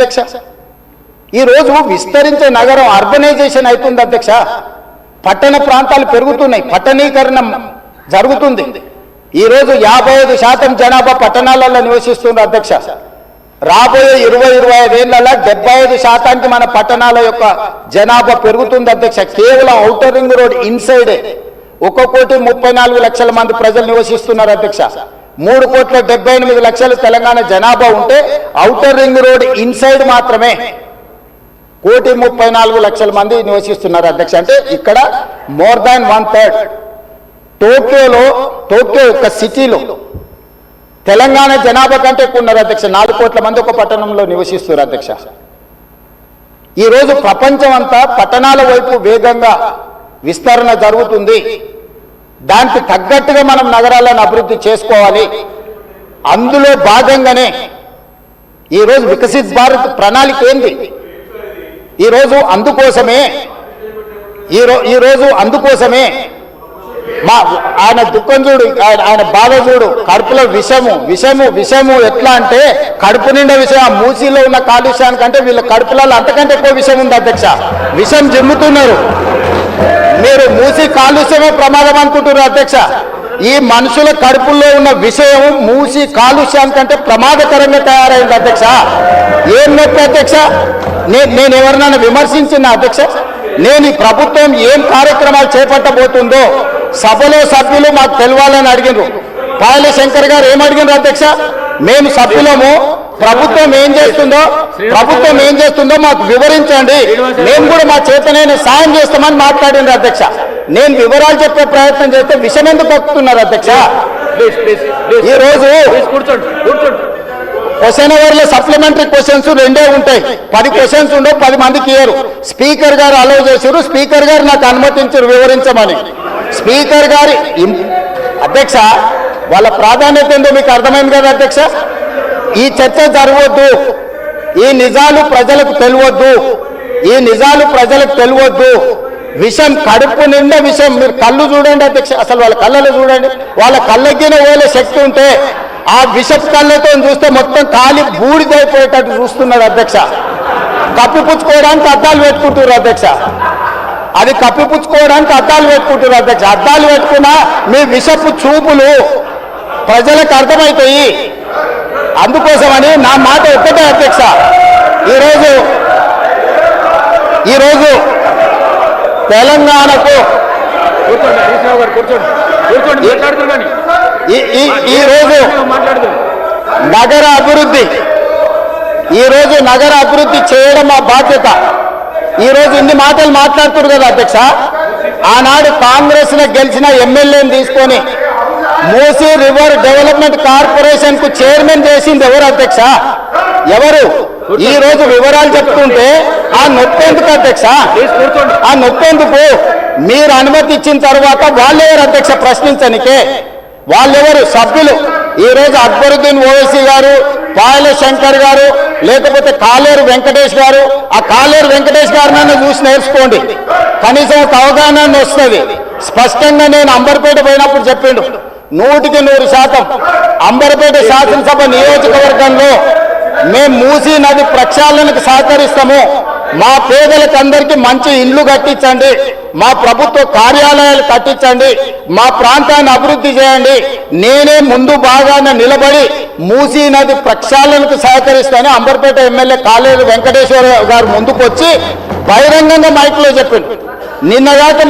అధ్యక్ష. ఈరోజు విస్తరించే నగరం అర్బనైజేషన్ అవుతుంది అధ్యక్ష. పట్టణ ప్రాంతాలు పెరుగుతున్నాయి, పట్టణీకరణ జరుగుతుంది. ఈరోజు 55% జనాభా పట్టణాలలో నివసిస్తున్నారు అధ్యక్ష. రాబోయే 20-25 ఏళ్లలో 75% మన పట్టణాల యొక్క జనాభా పెరుగుతుంది అధ్యక్ష. కేవలం ఔటర్ రింగ్ రోడ్ ఇన్సైడే 1,34,00,000 మంది ప్రజలు నివసిస్తున్నారు అధ్యక్ష. 3,78,00,000 తెలంగాణ జనాభా ఉంటే ఔటర్ రింగ్ రోడ్ ఇన్సైడ్ మాత్రమే 1,34,00,000 మంది నివసిస్తున్నారు అధ్యక్ష. అంటే ఇక్కడ మోర్ దాన్ 1/3. టోక్యో యొక్క సిటీలో తెలంగాణ జనాభా కంటే ఎక్కువ ఉన్నారు అధ్యక్ష. 4 కోట్ల మంది ఒక పట్టణంలో నివసిస్తున్నారు అధ్యక్ష. ఈరోజు ప్రపంచం అంతా పట్టణాల వైపు వేగంగా విస్తరణ జరుగుతుంది. దానికి తగ్గట్టుగా మనం నగరాలను అభివృద్ధి చేసుకోవాలి. అందులో భాగంగానే ఈరోజు వికసిత్ భారత్ ప్రణాళిక ఏంది? ఈరోజు అందుకోసమే ఆయన దుఃఖం చూడు, ఆయన బాధ చూడు, కడుపులో విషము ఎట్లా అంటే కడుపు నిండా విషయం. మూసీలో ఉన్న కాలుష్యానికంటే వీళ్ళ కడుపులలో అంతకంటే ఎక్కువ విషయం ఉంది అధ్యక్ష. విషం జిమ్ముతున్నారు. మీరు మూసీ కాలుష్యమే ప్రమాదం అనుకుంటున్నారు అధ్యక్ష. ఈ మనుషుల కడుపుల్లో ఉన్న విషయం మూసీ కాలుష్యానికంటే ప్రమాదకరంగా తయారైంది అధ్యక్ష. ఏం నొప్పి అధ్యక్ష? నేను ఎవరినైనా విమర్శించిన అధ్యక్ష? నేను ఈ ప్రభుత్వం ఏం కార్యక్రమాలు చేపట్టబోతుందో సభలో సభ్యులు మాకు తెలవాలని అడిగినారు. పాయల శంకర్ గారు ఏమడిగినారు అధ్యక్ష? మేము సభ్యులము, ప్రభుత్వం ఏం చేస్తుందో మాకు వివరించండి, మేము కూడా మా చేతనైనా సాయం చేస్తామని మాట్లాడినారు అధ్యక్ష. నేను వివరాలు చెప్పే ప్రయత్నం చేస్తే విషయం ఎందుకు పక్కుతున్నారు అధ్యక్ష? ఈరోజు క్వశ్చన్ అవర్లో సప్లిమెంటరీ క్వశ్చన్స్ 2 ఉంటాయి. 10 క్వశ్చన్స్ ఉండవు, 10 మందికి ఇయ్యరు. స్పీకర్ గారు అలౌ చేశారు, స్పీకర్ గారు నాకు అనుమతించారు వివరించమని. స్పీకర్ గారి అధ్యక్ష వాళ్ళ ప్రాధాన్యత ఏందో మీకు అర్థమైంది కదా అధ్యక్ష. ఈ చర్చ జరగవద్దు, ఈ నిజాలు ప్రజలకు తెలియవద్దు. విషం కడుపు నిండా విషం. మీరు కళ్ళు చూడండి అధ్యక్ష, అసలు వాళ్ళ కళ్ళలో చూడండి. వాళ్ళ కళ్ళగిన వేలే శక్తి ఉంటే ఆ విషపు కళ్ళతో చూస్తే మొత్తం కాలి బూడిదైపోయేటట్టు చూస్తున్నారు అధ్యక్ష. కప్పిపుచ్చుకోవడానికి అద్దాలు పెట్టుకుంటున్నారు అధ్యక్ష. అద్దాలు పెట్టుకుంటున్నారు అధ్యక్ష. అద్దాలు పెట్టుకున్నా మీ విషపు చూపులు ప్రజలకు అర్థమవుతాయి. అందుకోసమని నా మాట ఒక్కటే అధ్యక్ష. ఈరోజు తెలంగాణకు ఈరోజు నగర అభివృద్ధి చేయడం మా బాధ్యత. ఈరోజు ఇన్ని మాటలు మాట్లాడుతున్నారు కదా అధ్యక్ష. ఆనాడు కాంగ్రెస్ గెలిచిన ఎమ్మెల్యేని తీసుకొని మూసీ రివర్ డెవలప్మెంట్ కార్పొరేషన్ కు చైర్మన్ చేసింది ఎవరు అధ్యక్ష? ఎవరు? ఈ రోజు వివరాలు చెప్తుంటే ఆ నొప్పెందుకు అధ్యక్ష? ఆ నొప్పెందుకు? మీరు అనుమతి ఇచ్చిన తర్వాత వాళ్ళెవరు అధ్యక్ష ప్రశ్నించనికే? వాళ్ళెవరు సభ్యులు? ఈ రోజు అక్బరుద్దీన్ ఓవైసీ గారు, పాయల శంకర్ గారు, లేకపోతే కాలేరు వెంకటేష్ గారు. ఆ కాలేరు వెంకటేష్ గారినైనా చూసి నేర్చుకోండి, కనీసం ఒక అవగాహన వస్తుంది. స్పష్టంగా నేను అంబర్పేట పోయినప్పుడు చెప్పిండు, 100% అంబర్పేట శాసనసభ నియోజకవర్గంలో మేము మూసీ నది ప్రక్షాళనకు సహకరిస్తాము. మా పేదలకు అందరికీ మంచి ఇండ్లు కట్టించండి, మా ప్రభుత్వ కార్యాలయాలు కట్టించండి, మా ప్రాంతాన్ని అభివృద్ధి చేయండి. నేనే ముందు భాగాన నిలబడి మూసీ నది ప్రక్షాళనకు సహకరిస్తానని అంబర్పేట ఎమ్మెల్యే కాలేరు వెంకటేశ్వర గారు ముందుకు వచ్చి బహిరంగంగా మైక్లో చెప్పిండు. నిన్నగాక